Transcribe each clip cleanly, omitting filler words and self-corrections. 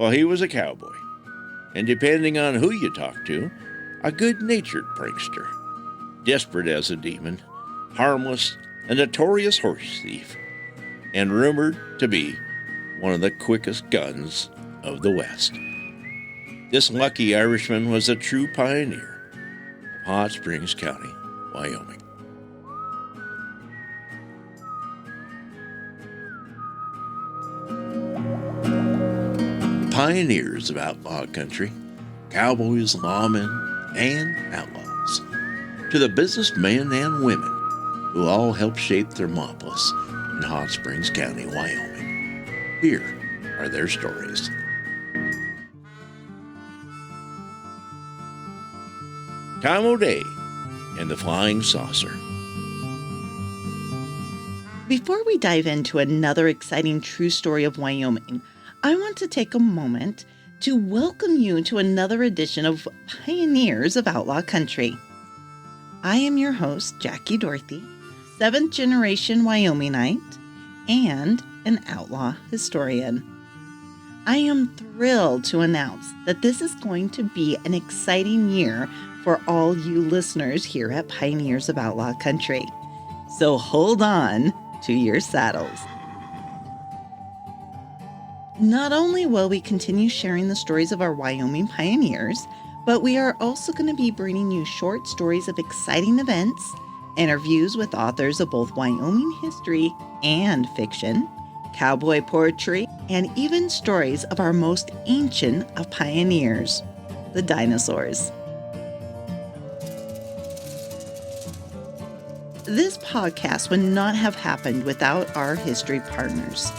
Well, he was a cowboy, and depending on who you talk to, a good-natured prankster, desperate as a demon, harmless, a notorious horse thief, and rumored to be one of the quickest guns of the West. This lucky Irishman was a true pioneer of Hot Springs County, Wyoming. Pioneers of outlaw country, cowboys, lawmen, and outlaws, to the businessmen and women who all helped shape Thermopolis in Hot Springs County, Wyoming. Here are their stories. Tom O'Day and the Flying Saucer. Before we dive into another exciting true story of Wyoming, I want to take a moment to welcome you to another edition of Pioneers of Outlaw Country. I am your host, Jackie Dorothy, 7th generation Wyomingite and an outlaw historian. I am thrilled to announce that this is going to be an exciting year for all you listeners here at Pioneers of Outlaw Country. So hold on to your saddles. Not only will we continue sharing the stories of our Wyoming pioneers, but we are also going to be bringing you short stories of exciting events, interviews with authors of both Wyoming history and fiction, cowboy poetry, and even stories of our most ancient of pioneers, the dinosaurs. This podcast would not have happened without our history partners.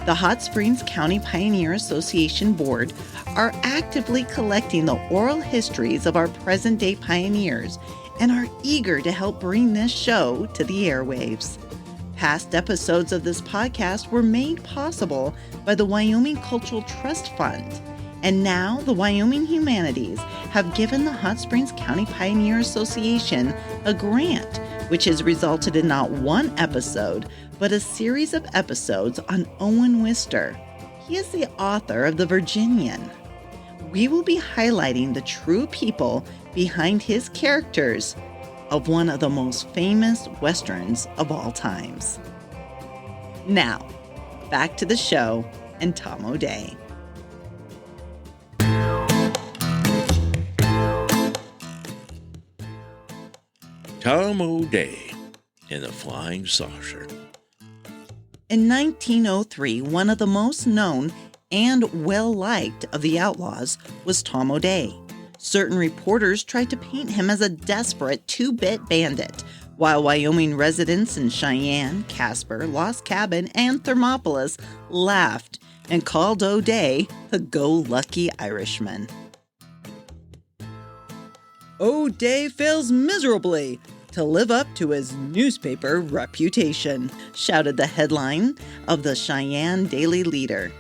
The Hot Springs County Pioneer Association Board are actively collecting the oral histories of our present-day pioneers and are eager to help bring this show to the airwaves. Past episodes of this podcast were made possible by the Wyoming Cultural Trust Fund, and now the Wyoming Humanities have given the Hot Springs County Pioneer Association a grant, which has resulted in not one episode, but a series of episodes on Owen Wister. He is the author of The Virginian. We will be highlighting the true people behind his characters of one of the most famous Westerns of all times. Now, back to the show and Tom O'Day. Tom O'Day and the Flying Saucer. In 1903, one of the most known and well-liked of the outlaws was Tom O'Day. Certain reporters tried to paint him as a desperate two-bit bandit, while Wyoming residents in Cheyenne, Casper, Lost Cabin, and Thermopolis laughed and called O'Day the go-lucky Irishman. O'Day fails miserably to live up to his newspaper reputation, shouted the headline of the Cheyenne Daily Leader.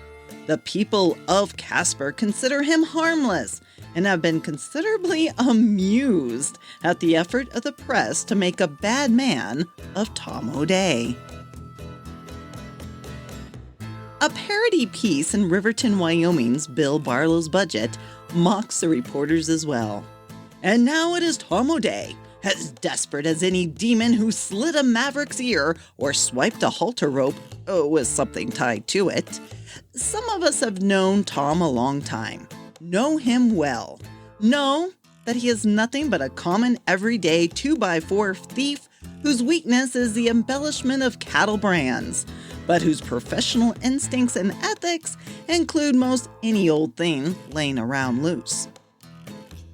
The people of Casper consider him harmless and have been considerably amused at the effort of the press to make a bad man of Tom O'Day. A parody piece in Riverton, Wyoming's Bill Barlow's Budget mocks the reporters as well. And now it is Tom O'Day, as desperate as any demon who slit a maverick's ear or swiped a halter rope with something tied to it. Some of us have known Tom a long time, know him well, know that he is nothing but a common everyday 2x4 thief whose weakness is the embellishment of cattle brands, but whose professional instincts and ethics include most any old thing laying around loose.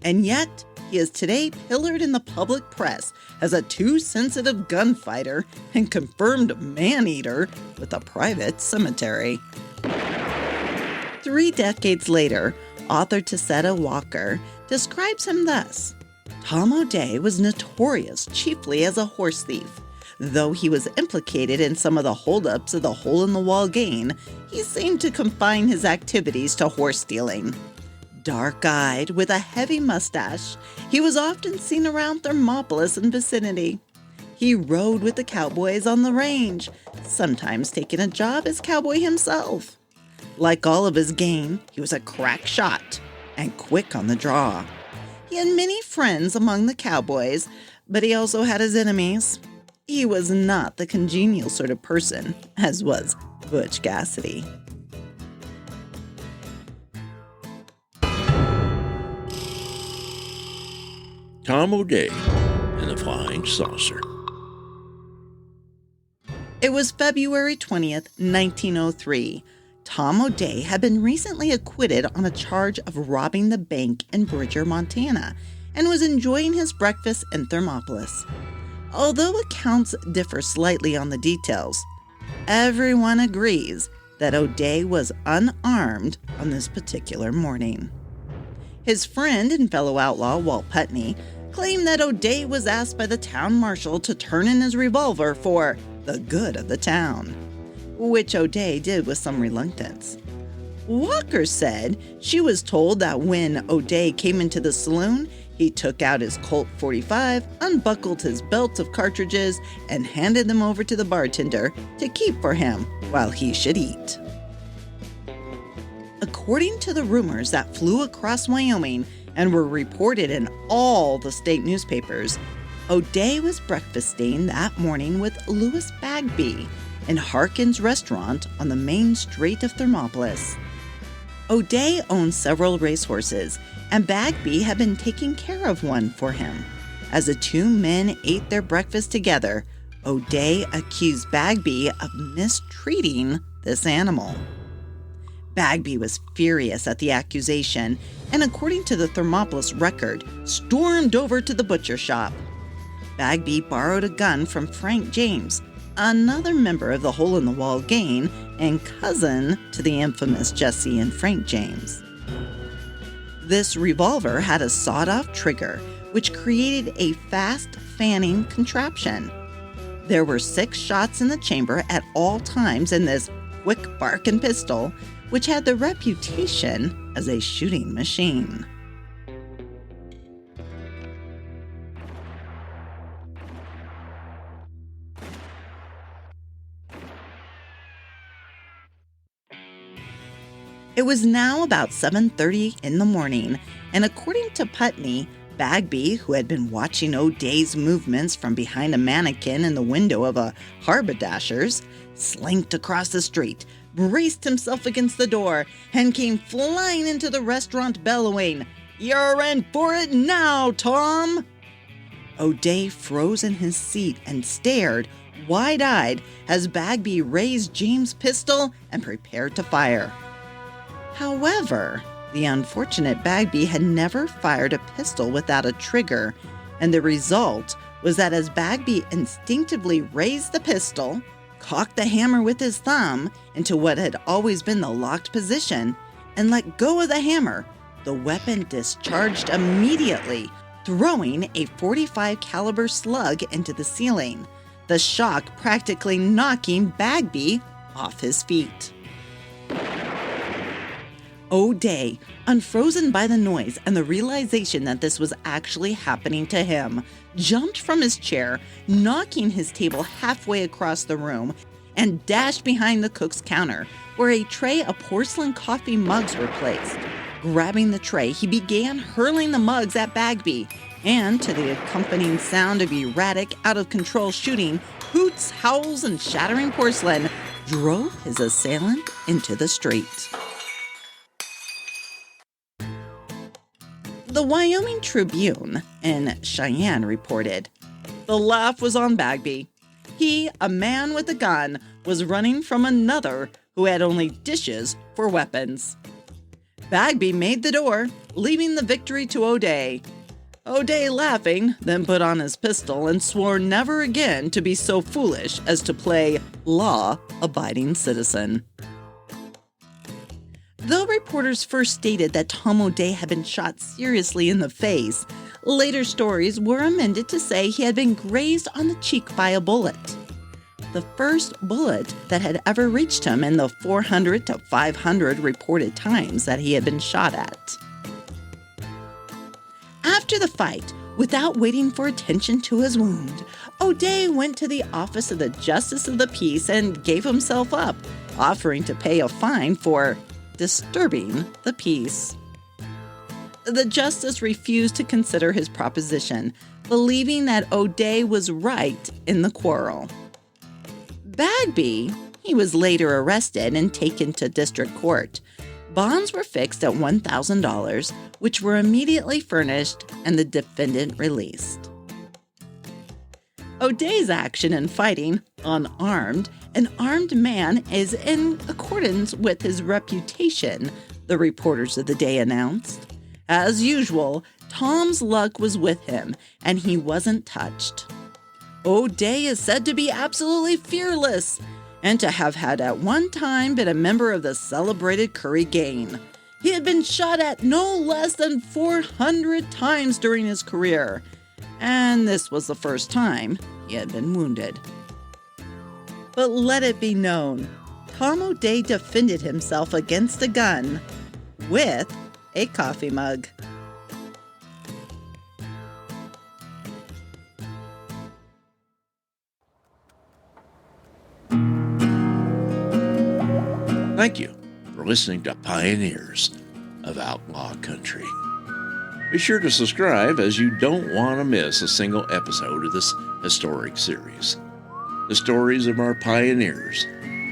And yet, he is today pillared in the public press as a too-sensitive gunfighter and confirmed man-eater with a private cemetery. 3 decades later, author Tessetta Walker describes him thus. Tom O'Day was notorious chiefly as a horse thief. Though he was implicated in some of the holdups of the Hole-in-the-Wall gang, he seemed to confine his activities to horse stealing. Dark-eyed, with a heavy mustache, he was often seen around Thermopolis and vicinity. He rode with the cowboys on the range, sometimes taking a job as cowboy himself. Like all of his gang, he was a crack shot and quick on the draw. He had many friends among the cowboys, but he also had his enemies. He was not the congenial sort of person, as was Butch Cassidy. Tom O'Day and the Flying Saucer. It was February 20th, 1903. Tom O'Day had been recently acquitted on a charge of robbing the bank in Bridger, Montana, and was enjoying his breakfast in Thermopolis. Although accounts differ slightly on the details, everyone agrees that O'Day was unarmed on this particular morning. His friend and fellow outlaw, Walt Putney, claimed that O'Day was asked by the town marshal to turn in his revolver for the good of the town, which O'Day did with some reluctance. Walker said she was told that when O'Day came into the saloon, he took out his Colt 45, unbuckled his belt of cartridges, and handed them over to the bartender to keep for him while he should eat. According to the rumors that flew across Wyoming and were reported in all the state newspapers, O'Day was breakfasting that morning with Louis Bagby in Harkin's restaurant on the main street of Thermopolis. O'Day owned several racehorses, and Bagby had been taking care of one for him. As the two men ate their breakfast together, O'Day accused Bagby of mistreating this animal. Bagby was furious at the accusation and, according to the Thermopolis Record, stormed over to the butcher shop. Bagby borrowed a gun from Frank James, another member of the Hole in the Wall gang and cousin to the infamous Jesse and Frank James. This revolver had a sawed-off trigger, which created a fast fanning contraption. There were 6 shots in the chamber at all times in this quick barking pistol, which had the reputation as a shooting machine. It was now about 7:30 in the morning, and according to Putney, Bagby, who had been watching O'Day's movements from behind a mannequin in the window of a haberdasher's, slinked across the street, braced himself against the door, and came flying into the restaurant bellowing, "You're in for it now, Tom!" O'Day froze in his seat and stared, wide-eyed, as Bagby raised James' pistol and prepared to fire. However, the unfortunate Bagby had never fired a pistol without a trigger, and the result was that as Bagby instinctively raised the pistol, cocked the hammer with his thumb into what had always been the locked position, and let go of the hammer, the weapon discharged immediately, throwing a .45 caliber slug into the ceiling, the shock practically knocking Bagby off his feet. O'Day, unfrozen by the noise and the realization that this was actually happening to him, jumped from his chair, knocking his table halfway across the room, and dashed behind the cook's counter, where a tray of porcelain coffee mugs were placed. Grabbing the tray, he began hurling the mugs at Bagby, and to the accompanying sound of erratic, out-of-control shooting, hoots, howls, and shattering porcelain, drove his assailant into the street. The Wyoming Tribune in Cheyenne reported, "The laugh was on Bagby. He, a man with a gun, was running from another who had only dishes for weapons. Bagby made the door, leaving the victory to O'Day. O'Day, laughing, then put on his pistol and swore never again to be so foolish as to play law-abiding citizen." Though reporters first stated that Tom O'Day had been shot seriously in the face, later stories were amended to say he had been grazed on the cheek by a bullet. The first bullet that had ever reached him in the 400 to 500 reported times that he had been shot at. After the fight, without waiting for attention to his wound, O'Day went to the office of the Justice of the Peace and gave himself up, offering to pay a fine for disturbing the peace. The justice refused to consider his proposition, believing that O'Day was right in the quarrel. Bagby, he was later arrested and taken to district court. Bonds were fixed at $1,000, which were immediately furnished and the defendant released. O'Day's action in fighting, unarmed, an armed man is in accordance with his reputation, the reporters of the day announced. As usual, Tom's luck was with him, and he wasn't touched. O'Day is said to be absolutely fearless, and to have had at one time been a member of the celebrated Curry Gang. He had been shot at no less than 400 times during his career, and this was the first time he had been wounded. But let it be known, Tom O'Day defended himself against a gun with a coffee mug. Thank you for listening to Pioneers of Outlaw Country. Be sure to subscribe, as you don't want to miss a single episode of this historic series. The stories of our pioneers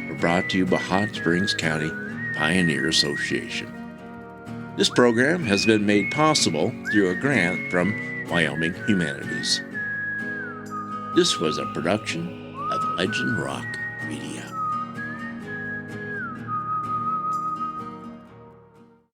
are brought to you by Hot Springs County Pioneer Association. This program has been made possible through a grant from Wyoming Humanities. This was a production of Legend Rock Media.